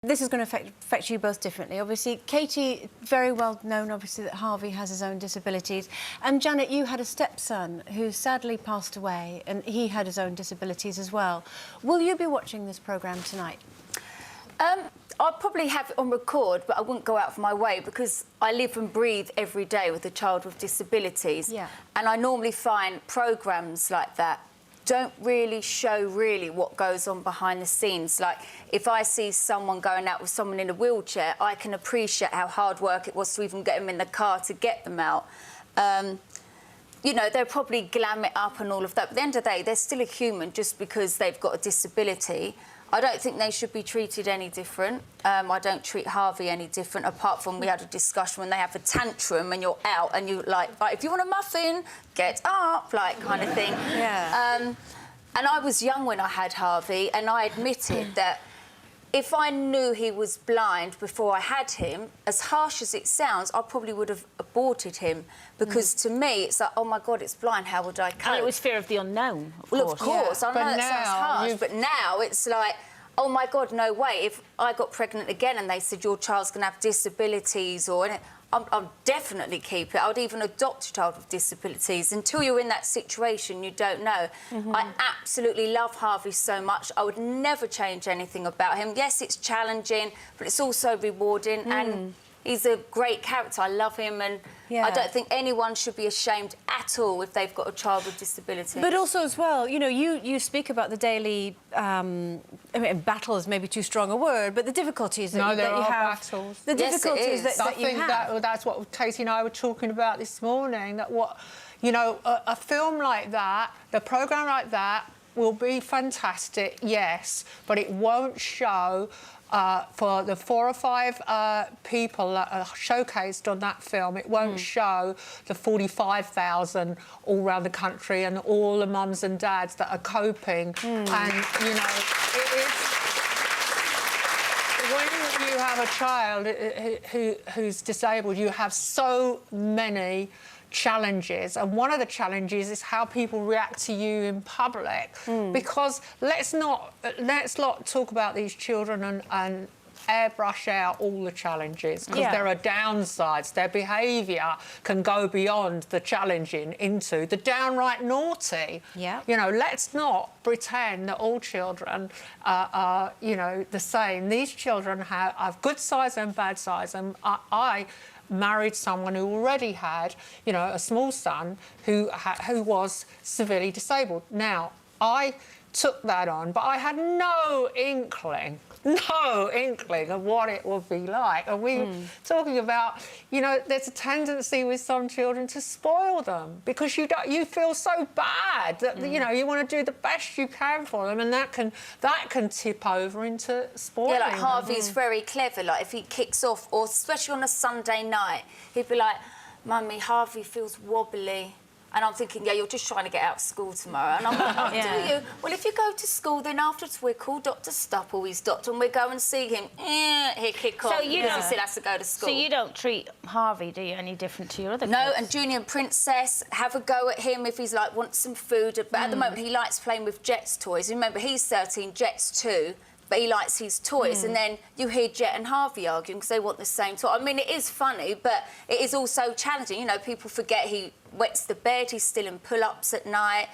This is going to affect you both differently. Obviously, Katie, very well known, obviously, that Harvey has his own disabilities. And Janet, you had a stepson who sadly passed away, and he had his own disabilities as well. Will you be watching this programme tonight? I'll probably have it on record, but I wouldn't go out of my way because I live and breathe every day with a child with disabilities. Yeah. And I normally find programmes like that don't really show what goes on behind the scenes. Like, if I see someone going out with someone in a wheelchair, I can appreciate how hard work it was to even get them in the car to get them out. You know, they'll probably glam it up and all of that, but at the end of the day, they're still a human just because they've got a disability. I don't think they should be treated any different. I don't treat Harvey any different, apart from we had a discussion when they have a tantrum and you're out and you're like, right, if you want a muffin, get up, like, kind of thing. Yeah. And I was young when I had Harvey, and I admitted that if I knew he was blind before I had him, as harsh as it sounds, I probably would have aborted him, because to me, it's like, oh, my God, it's blind, how would I cope? And it was fear of the unknown, of Well, course. of course, Yeah. I know that sounds harsh, but now it's like, oh, my God, no way. If I got pregnant again and they said your child's going to have disabilities or... I'll definitely keep it. I would even adopt a child with disabilities. Until you're in that situation, you don't know. I absolutely love Harvey so much. I would never change anything about him. Yes, it's challenging, but it's also rewarding, and he's a great character. I love him, and I don't think anyone should be ashamed at all if they've got a child with disability. But also, as well, you know, you speak about the daily... I mean, battle is maybe too strong a word, but the difficulties that, no, that you have... battles. The difficulties that you have. I think that's what Katie and I were talking about this morning, that you know, a film like that, the programme like that will be fantastic, yes, but it won't show... for the 4 or 5 people that are showcased on that film, it won't show the 45,000 all around the country and all the mums and dads that are coping. And, you know, it is... When you have a child who's disabled, you have so many challenges, and one of the challenges is how people react to you in public. Because let's not talk about these children and airbrush out all the challenges, because there are downsides. Their behaviour can go beyond the challenging into the downright naughty. Yeah. You know, let's not pretend that all children are you know, the same. These children have good sides and bad sides, and I married someone who already had, you know, a small son who was severely disabled. Now, I took that on, but I had no inkling of what it would be like. And we were talking about, you know, there's a tendency with some children to spoil them, because you feel so bad that you know, you want to do the best you can for them, and that can tip over into spoiling. Yeah, like Harvey's very clever. Like, if he kicks off, or especially on a Sunday night, he'd be like, "Mummy, Harvey feels wobbly." And I'm thinking, yeah, you're just trying to get out of school tomorrow. And I'm like, oh, do you? Well, if you go to school, then afterwards we'll call Dr. Stupple, he's doctor, and we'll go and see him. He'll kick off, you because he still has to go to school. So you don't treat Harvey, do you, any different to your other kids? No, and Junior and Princess, have a go at him if he's, like, wants some food. But at the moment, he likes playing with Jet's toys. Remember, he's 13, Jet's 2. But he likes his toys, and then you hear Jet and Harvey arguing because they want the same toy. I mean, it is funny, but it is also challenging. You know, people forget he wets the bed, he's still in pull-ups at night,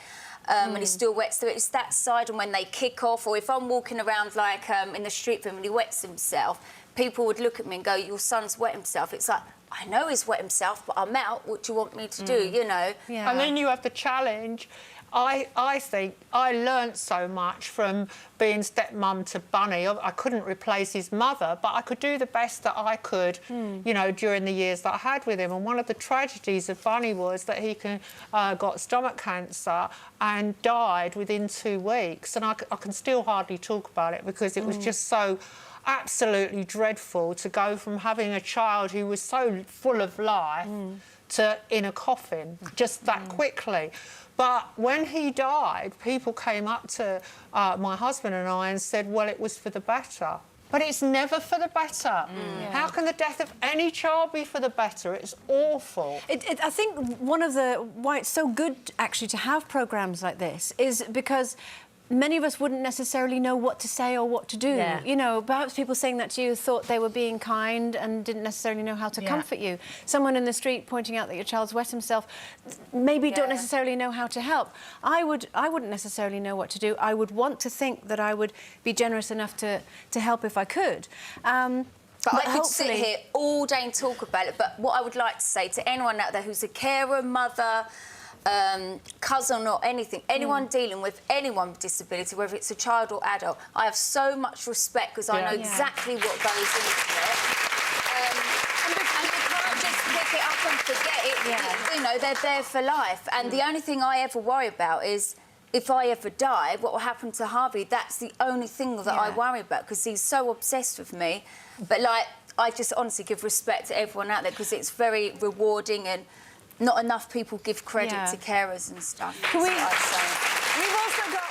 and he still wets the bed. It's that side, and when they kick off, or if I'm walking around, like, in the street with him and he wets himself, people would look at me and go, your son's wet himself. It's like, I know he's wet himself, but I'm out. What do you want me to do, you know? Yeah. And then you have the challenge. I think I learnt so much from being stepmum to Bunny. I couldn't replace his mother, but I could do the best that I could, you know, during the years that I had with him. And one of the tragedies of Bunny was that he got stomach cancer and died within 2 weeks. And I can still hardly talk about it, because it was just so absolutely dreadful to go from having a child who was so full of life to in a coffin just that quickly. But when he died, people came up to my husband and I and said, well, it was for the better. But it's never for the better. How can the death of any child be for the better? It's awful. I think one of the... why it's so good, actually, to have programmes like this is because many of us wouldn't necessarily know what to say or what to do. Yeah. You know, perhaps people saying that to you thought they were being kind and didn't necessarily know how to comfort you. Someone in the street pointing out that your child's wet himself, maybe don't necessarily know how to help. I wouldn't necessarily know what to do. I would want to think that I would be generous enough to help if I could. But I could sit here all day and talk about it. But what I would like to say to anyone out there who's a carer, mother, cousin or anything, anyone dealing with anyone with disability, whether it's a child or adult, I have so much respect because I know exactly what goes into it. And you can't just pick it up and forget it. You know, they're there for life. And the only thing I ever worry about is if I ever die, what will happen to Harvey? That's the only thing that I worry about because he's so obsessed with me. But, like, I just honestly give respect to everyone out there because it's very rewarding and not enough people give credit to carers and stuff. We've also got...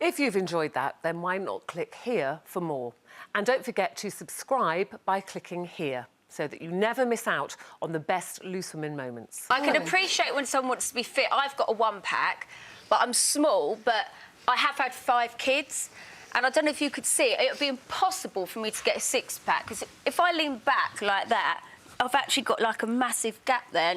If you've enjoyed that, then why not click here for more? And don't forget to subscribe by clicking here so that you never miss out on the best Loose Women moments. I can appreciate when someone wants to be fit. I've got a 1-pack, but I'm small, but I have had 5 kids. And I don't know if you could see it. It would be impossible for me to get a 6-pack because if I lean back like that, I've actually got like a massive gap there.